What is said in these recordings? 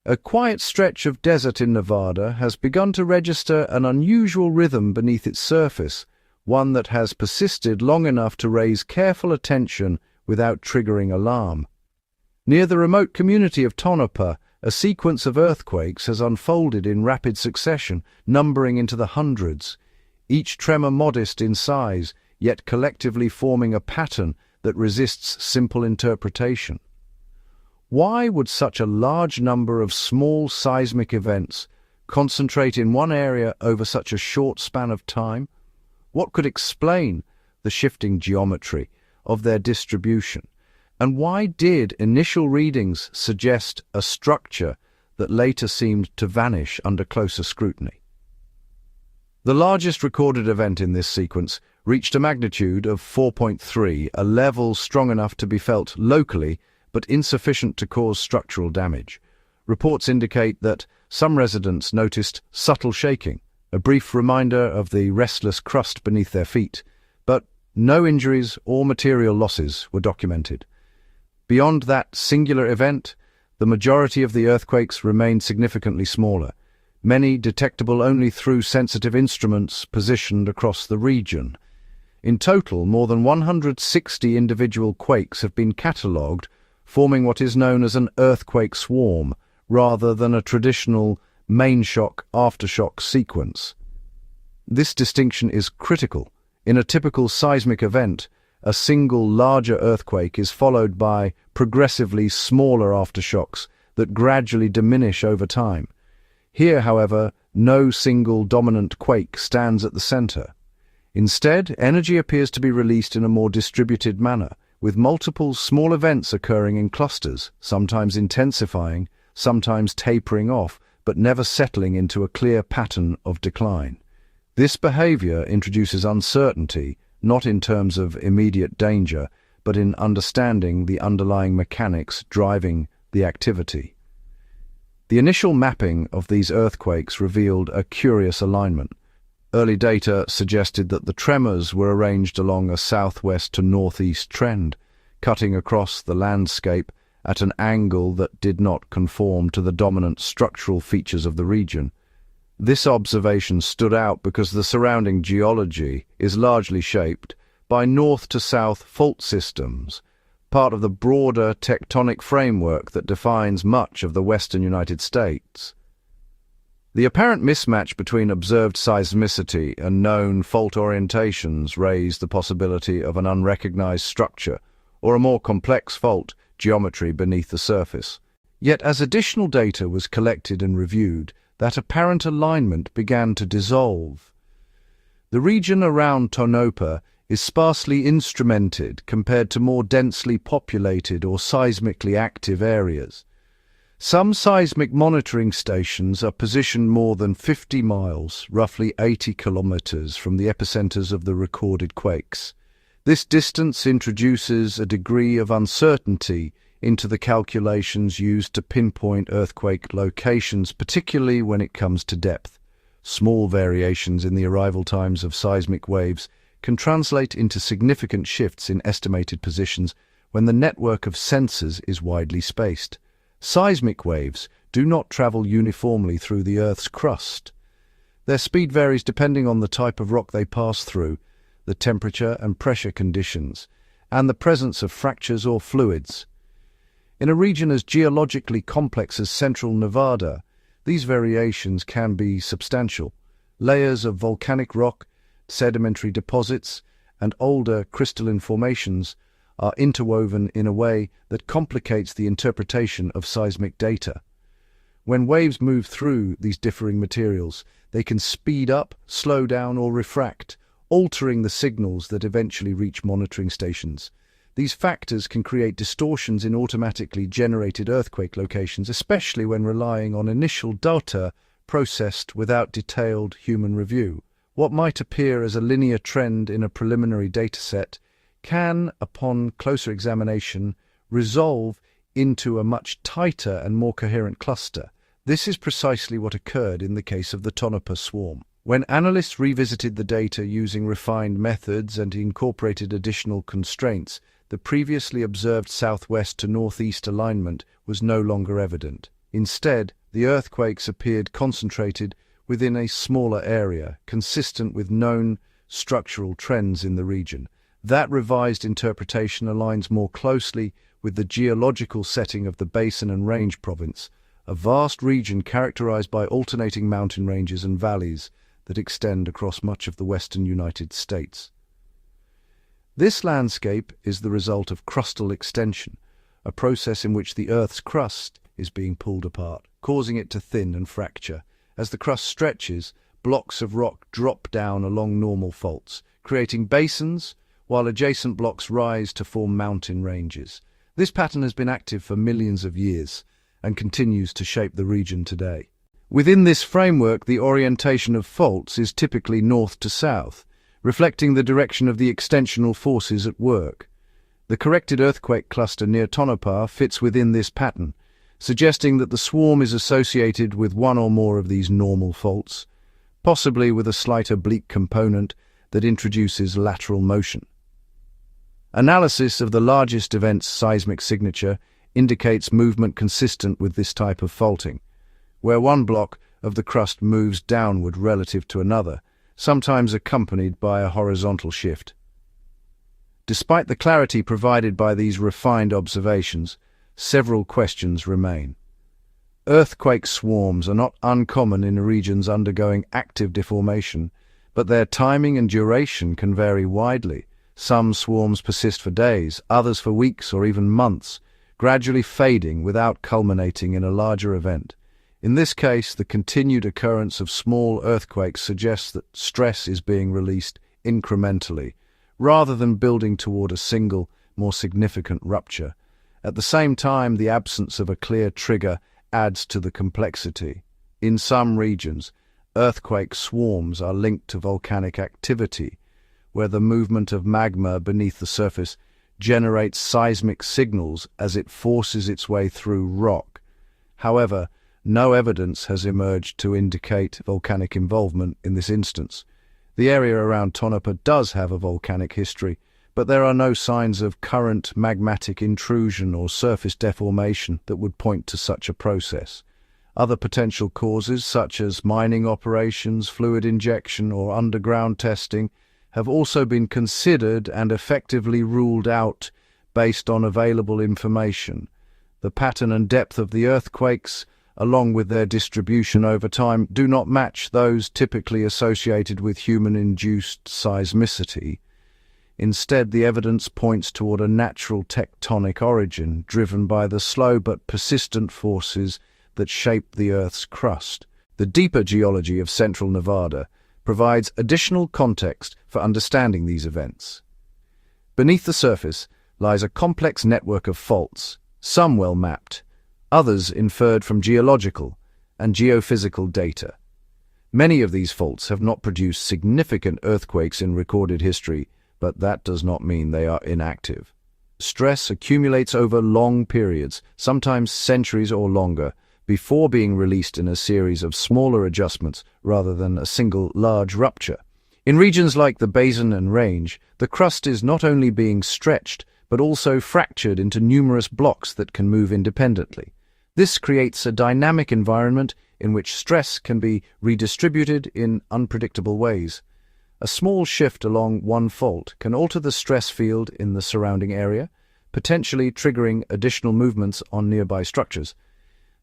A quiet stretch of desert in Nevada has begun to register an unusual rhythm beneath its surface, one that has persisted long enough to raise careful attention without triggering alarm. Near the remote community of Tonopah, a sequence of earthquakes has unfolded in rapid succession, numbering into the hundreds, each tremor modest in size, yet collectively forming a pattern that resists simple interpretation. Why would such a large number of small seismic events concentrate in one area over such a short span of time? What could explain the shifting geometry of their distribution? And why did initial readings suggest a structure that later seemed to vanish under closer scrutiny? The largest recorded event in this sequence reached a magnitude of 4.3, a level strong enough to be felt locally but insufficient to cause structural damage. Reports indicate that some residents noticed subtle shaking, a brief reminder of the restless crust beneath their feet, but no injuries or material losses were documented. Beyond that singular event, the majority of the earthquakes remained significantly smaller, many detectable only through sensitive instruments positioned across the region. In total, more than 160 individual quakes have been catalogued, forming what is known as an earthquake swarm, rather than a traditional main shock aftershock sequence. This distinction is critical. In a typical seismic event, a single larger earthquake is followed by progressively smaller aftershocks that gradually diminish over time. Here, however, no single dominant quake stands at the center. Instead, energy appears to be released in a more distributed manner, with multiple small events occurring in clusters, sometimes intensifying, sometimes tapering off, but never settling into a clear pattern of decline. This behavior introduces uncertainty, not in terms of immediate danger, but in understanding the underlying mechanics driving the activity. The initial mapping of these earthquakes revealed a curious alignment. Early data suggested that the tremors were arranged along a southwest to northeast trend, cutting across the landscape at an angle that did not conform to the dominant structural features of the region. This observation stood out because the surrounding geology is largely shaped by north to south fault systems, part of the broader tectonic framework that defines much of the western United States. The apparent mismatch between observed seismicity and known fault orientations raised the possibility of an unrecognized structure or a more complex fault geometry beneath the surface. Yet as additional data was collected and reviewed, that apparent alignment began to dissolve. The region around Tonopah is sparsely instrumented compared to more densely populated or seismically active areas. Some seismic monitoring stations are positioned more than 50 miles, roughly 80 kilometers, from the epicenters of the recorded quakes. This distance introduces a degree of uncertainty into the calculations used to pinpoint earthquake locations, particularly when it comes to depth. Small variations in the arrival times of seismic waves can translate into significant shifts in estimated positions when the network of sensors is widely spaced. Seismic waves do not travel uniformly through the Earth's crust. Their speed varies depending on the type of rock they pass through, the temperature and pressure conditions, and the presence of fractures or fluids. In a region as geologically complex as central Nevada, these variations can be substantial. Layers of volcanic rock, sedimentary deposits, and older crystalline formations are interwoven in a way that complicates the interpretation of seismic data. When waves move through these differing materials, they can speed up, slow down, or refract, altering the signals that eventually reach monitoring stations. These factors can create distortions in automatically generated earthquake locations, especially when relying on initial data processed without detailed human review. What might appear as a linear trend in a preliminary dataset can, upon closer examination, resolve into a much tighter and more coherent cluster. This is precisely what occurred in the case of the Tonopah swarm. When analysts revisited the data using refined methods and incorporated additional constraints, the previously observed southwest to northeast alignment was no longer evident. Instead, the earthquakes appeared concentrated within a smaller area, consistent with known structural trends in the region. That revised interpretation aligns more closely with the geological setting of the Basin and Range Province, a vast region characterized by alternating mountain ranges and valleys that extend across much of the western United States. This landscape is the result of crustal extension, a process in which the Earth's crust is being pulled apart, causing it to thin and fracture. As the crust stretches, blocks of rock drop down along normal faults, creating basins, while adjacent blocks rise to form mountain ranges. This pattern has been active for millions of years and continues to shape the region today. Within this framework, the orientation of faults is typically north to south, reflecting the direction of the extensional forces at work. The corrected earthquake cluster near Tonopah fits within this pattern, suggesting that the swarm is associated with one or more of these normal faults, possibly with a slight oblique component that introduces lateral motion. Analysis of the largest event's seismic signature indicates movement consistent with this type of faulting, where one block of the crust moves downward relative to another, sometimes accompanied by a horizontal shift. Despite the clarity provided by these refined observations, several questions remain. Earthquake swarms are not uncommon in regions undergoing active deformation, but their timing and duration can vary widely. Some swarms persist for days, others for weeks or even months, gradually fading without culminating in a larger event. In this case, the continued occurrence of small earthquakes suggests that stress is being released incrementally, rather than building toward a single, more significant rupture. At the same time, the absence of a clear trigger adds to the complexity. In some regions, earthquake swarms are linked to volcanic activity, where the movement of magma beneath the surface generates seismic signals as it forces its way through rock. However, no evidence has emerged to indicate volcanic involvement in this instance. The area around Tonopah does have a volcanic history, but there are no signs of current magmatic intrusion or surface deformation that would point to such a process. Other potential causes, such as mining operations, fluid injection, or underground testing, have also been considered and effectively ruled out based on available information. The pattern and depth of the earthquakes, along with their distribution over time, do not match those typically associated with human-induced seismicity. Instead, the evidence points toward a natural tectonic origin, driven by the slow but persistent forces that shape the Earth's crust. The deeper geology of central Nevada provides additional context for understanding these events. Beneath the surface lies a complex network of faults, some well mapped, others inferred from geological and geophysical data. Many of these faults have not produced significant earthquakes in recorded history, but that does not mean they are inactive. Stress accumulates over long periods, sometimes centuries or longer, before being released in a series of smaller adjustments rather than a single large rupture. In regions like the Basin and Range, the crust is not only being stretched, but also fractured into numerous blocks that can move independently. This creates a dynamic environment in which stress can be redistributed in unpredictable ways. A small shift along one fault can alter the stress field in the surrounding area, potentially triggering additional movements on nearby structures.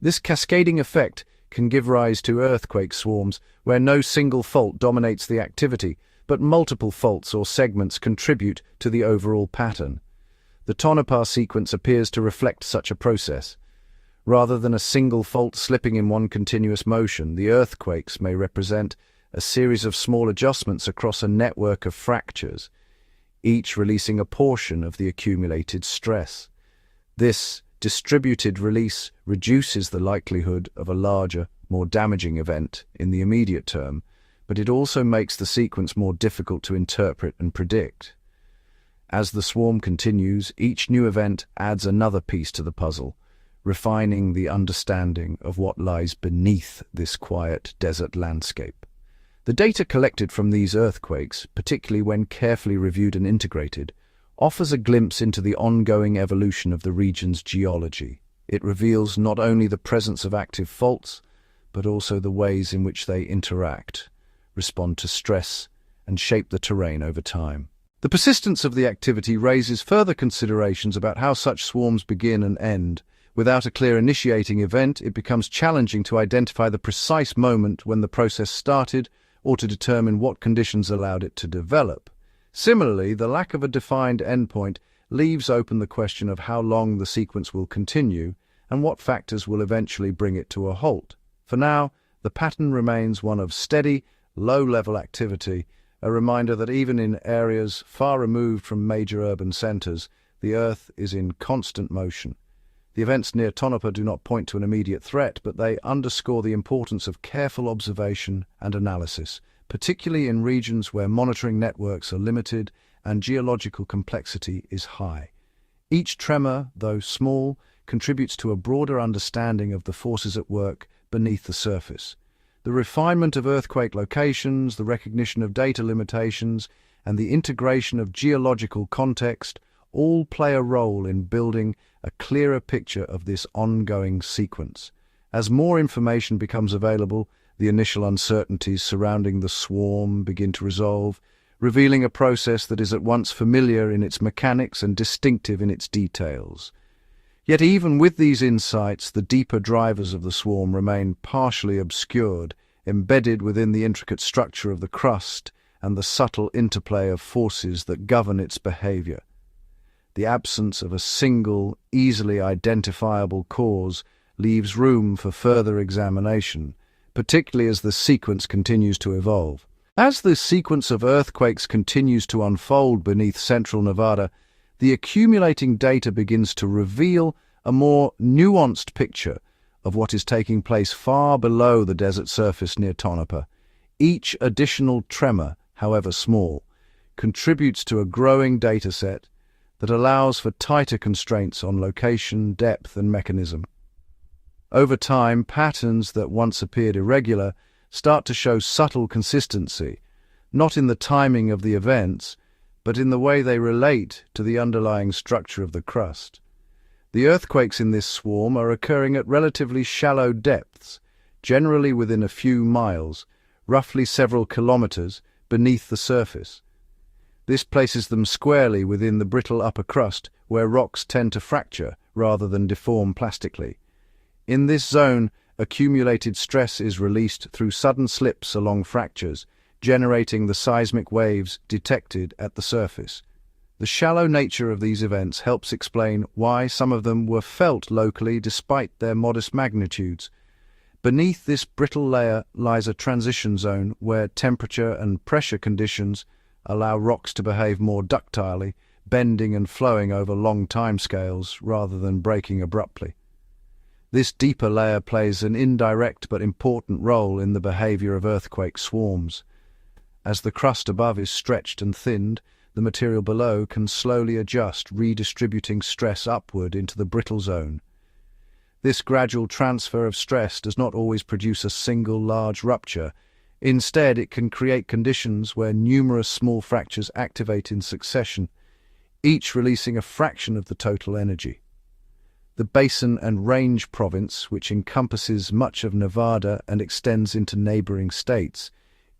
This cascading effect can give rise to earthquake swarms where no single fault dominates the activity, but multiple faults or segments contribute to the overall pattern. The Tonopah sequence appears to reflect such a process. Rather than a single fault slipping in one continuous motion, the earthquakes may represent a series of small adjustments across a network of fractures, each releasing a portion of the accumulated stress. This distributed release reduces the likelihood of a larger, more damaging event in the immediate term, but it also makes the sequence more difficult to interpret and predict. As the swarm continues, each new event adds another piece to the puzzle, refining the understanding of what lies beneath this quiet desert landscape. The data collected from these earthquakes, particularly when carefully reviewed and integrated, offers a glimpse into the ongoing evolution of the region's geology. It reveals not only the presence of active faults, but also the ways in which they interact, respond to stress, and shape the terrain over time. The persistence of the activity raises further considerations about how such swarms begin and end. Without a clear initiating event, it becomes challenging to identify the precise moment when the process started or to determine what conditions allowed it to develop. Similarly, the lack of a defined endpoint leaves open the question of how long the sequence will continue and what factors will eventually bring it to a halt. For now, the pattern remains one of steady, low-level activity, a reminder that even in areas far removed from major urban centers, the Earth is in constant motion. The events near Tonopah do not point to an immediate threat, but they underscore the importance of careful observation and analysis, particularly in regions where monitoring networks are limited and geological complexity is high. Each tremor, though small, contributes to a broader understanding of the forces at work beneath the surface. The refinement of earthquake locations, the recognition of data limitations, and the integration of geological context all play a role in building a clearer picture of this ongoing sequence. As more information becomes available, the initial uncertainties surrounding the swarm begin to resolve, revealing a process that is at once familiar in its mechanics and distinctive in its details. Yet even with these insights, the deeper drivers of the swarm remain partially obscured, embedded within the intricate structure of the crust and the subtle interplay of forces that govern its behavior. The absence of a single, easily identifiable cause leaves room for further examination, particularly as the sequence continues to evolve. As the sequence of earthquakes continues to unfold beneath central Nevada, the accumulating data begins to reveal a more nuanced picture of what is taking place far below the desert surface near Tonopah. Each additional tremor, however small, contributes to a growing data set that allows for tighter constraints on location, depth, and mechanism. Over time, patterns that once appeared irregular start to show subtle consistency, not in the timing of the events, but in the way they relate to the underlying structure of the crust. The earthquakes in this swarm are occurring at relatively shallow depths, generally within a few miles, roughly several kilometers, beneath the surface. This places them squarely within the brittle upper crust, where rocks tend to fracture rather than deform plastically. In this zone, accumulated stress is released through sudden slips along fractures, generating the seismic waves detected at the surface. The shallow nature of these events helps explain why some of them were felt locally despite their modest magnitudes. Beneath this brittle layer lies a transition zone where temperature and pressure conditions allow rocks to behave more ductilely, bending and flowing over long timescales rather than breaking abruptly. This deeper layer plays an indirect but important role in the behavior of earthquake swarms. As the crust above is stretched and thinned, the material below can slowly adjust, redistributing stress upward into the brittle zone. This gradual transfer of stress does not always produce a single large rupture. Instead, it can create conditions where numerous small fractures activate in succession, each releasing a fraction of the total energy. The Basin and Range Province, which encompasses much of Nevada and extends into neighboring states,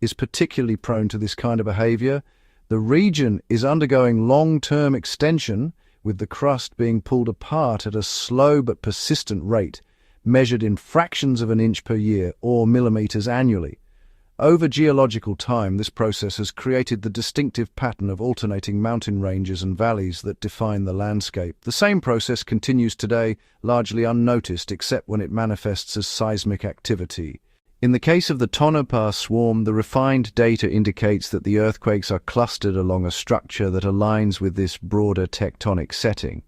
is particularly prone to this kind of behavior. The region is undergoing long-term extension, with the crust being pulled apart at a slow but persistent rate, measured in fractions of an inch per year or millimeters annually. Over geological time, this process has created the distinctive pattern of alternating mountain ranges and valleys that define the landscape. The same process continues today, largely unnoticed except when it manifests as seismic activity. In the case of the Tonopah swarm, the refined data indicates that the earthquakes are clustered along a structure that aligns with this broader tectonic setting.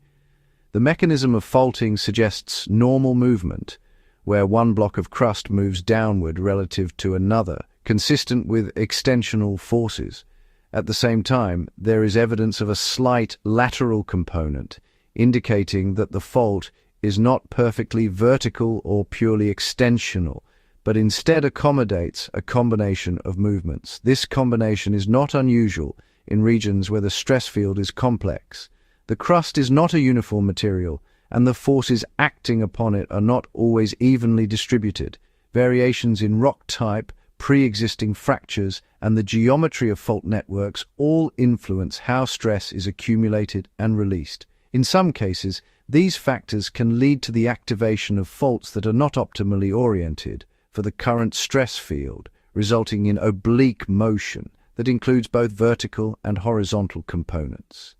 The mechanism of faulting suggests normal movement, where one block of crust moves downward relative to another, consistent with extensional forces. At the same time, there is evidence of a slight lateral component, indicating that the fault is not perfectly vertical or purely extensional, but instead accommodates a combination of movements. This combination is not unusual in regions where the stress field is complex. The crust is not a uniform material, and the forces acting upon it are not always evenly distributed. Variations in rock type, pre-existing fractures, and the geometry of fault networks all influence how stress is accumulated and released. In some cases, these factors can lead to the activation of faults that are not optimally oriented for the current stress field, resulting in oblique motion that includes both vertical and horizontal components.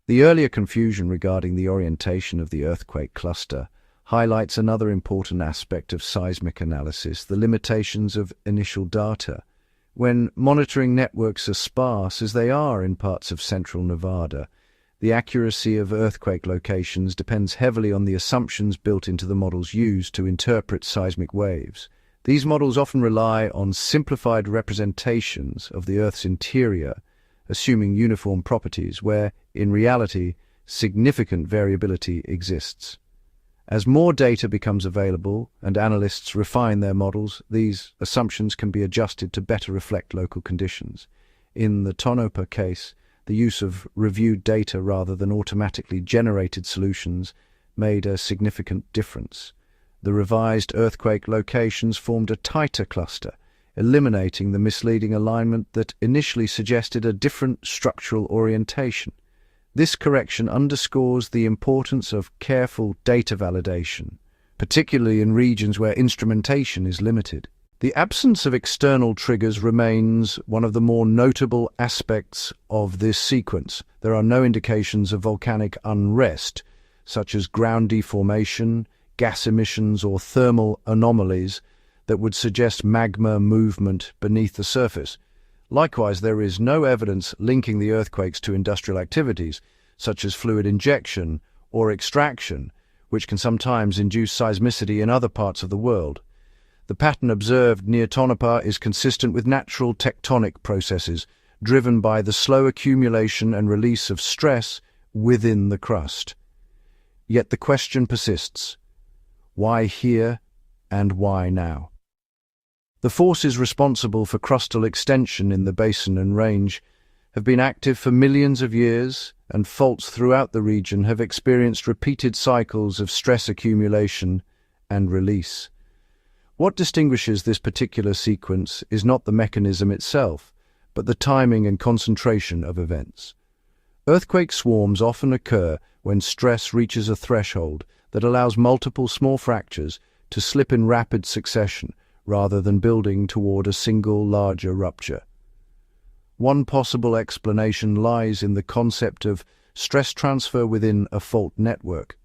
The earlier confusion regarding the orientation of the earthquake cluster highlights another important aspect of seismic analysis: the limitations of initial data. When monitoring networks are sparse, as they are in parts of central Nevada, the accuracy of earthquake locations depends heavily on the assumptions built into the models used to interpret seismic waves. These models often rely on simplified representations of the Earth's interior, assuming uniform properties where, in reality, significant variability exists. As more data becomes available and analysts refine their models, these assumptions can be adjusted to better reflect local conditions. In the Tonopah case, the use of reviewed data rather than automatically generated solutions made a significant difference. The revised earthquake locations formed a tighter cluster, eliminating the misleading alignment that initially suggested a different structural orientation. This correction underscores the importance of careful data validation, particularly in regions where instrumentation is limited. The absence of external triggers remains one of the more notable aspects of this sequence. There are no indications of volcanic unrest, such as ground deformation, gas emissions, or thermal anomalies that would suggest magma movement beneath the surface. Likewise, there is no evidence linking the earthquakes to industrial activities, such as fluid injection or extraction, which can sometimes induce seismicity in other parts of the world. The pattern observed near Tonopah is consistent with natural tectonic processes, driven by the slow accumulation and release of stress within the crust. Yet the question persists: why here and why now? The forces responsible for crustal extension in the basin and range have been active for millions of years, and faults throughout the region have experienced repeated cycles of stress accumulation and release. What distinguishes this particular sequence is not the mechanism itself, but the timing and concentration of events. Earthquake swarms often occur when stress reaches a threshold that allows multiple small fractures to slip in rapid succession, rather than building toward a single larger rupture. One possible explanation lies in the concept of stress transfer within a fault network.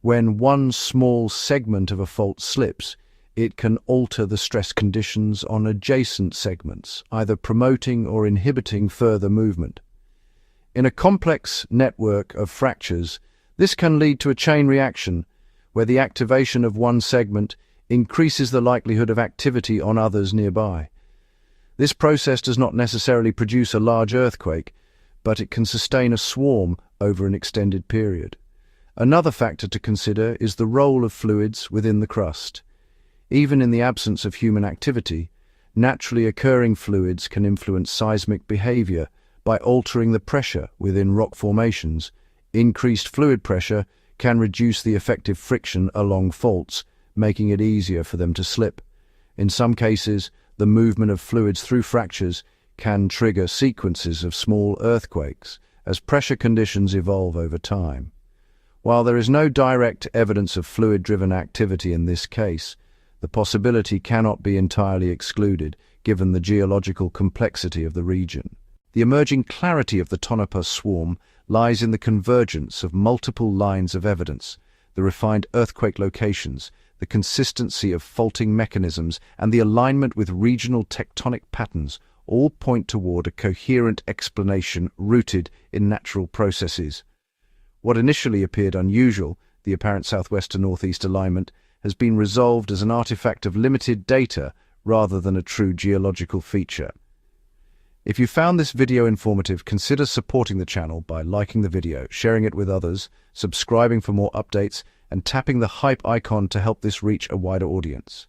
When one small segment of a fault slips, it can alter the stress conditions on adjacent segments, either promoting or inhibiting further movement. In a complex network of fractures, this can lead to a chain reaction, where the activation of one segment increases the likelihood of activity on others nearby. This process does not necessarily produce a large earthquake, but it can sustain a swarm over an extended period. Another factor to consider is the role of fluids within the crust. Even in the absence of human activity, naturally occurring fluids can influence seismic behavior by altering the pressure within rock formations. Increased fluid pressure can reduce the effective friction along faults, making it easier for them to slip. In some cases, the movement of fluids through fractures can trigger sequences of small earthquakes as pressure conditions evolve over time. While there is no direct evidence of fluid-driven activity in this case, the possibility cannot be entirely excluded given the geological complexity of the region. The emerging clarity of the Tonopah swarm lies in the convergence of multiple lines of evidence: the refined earthquake locations, the consistency of faulting mechanisms, and the alignment with regional tectonic patterns all point toward a coherent explanation rooted in natural processes. What initially appeared unusual, the apparent southwest to northeast alignment, has been resolved as an artifact of limited data rather than a true geological feature. If you found this video informative, consider supporting the channel by liking the video, sharing it with others, subscribing for more updates, and tapping the hype icon to help this reach a wider audience.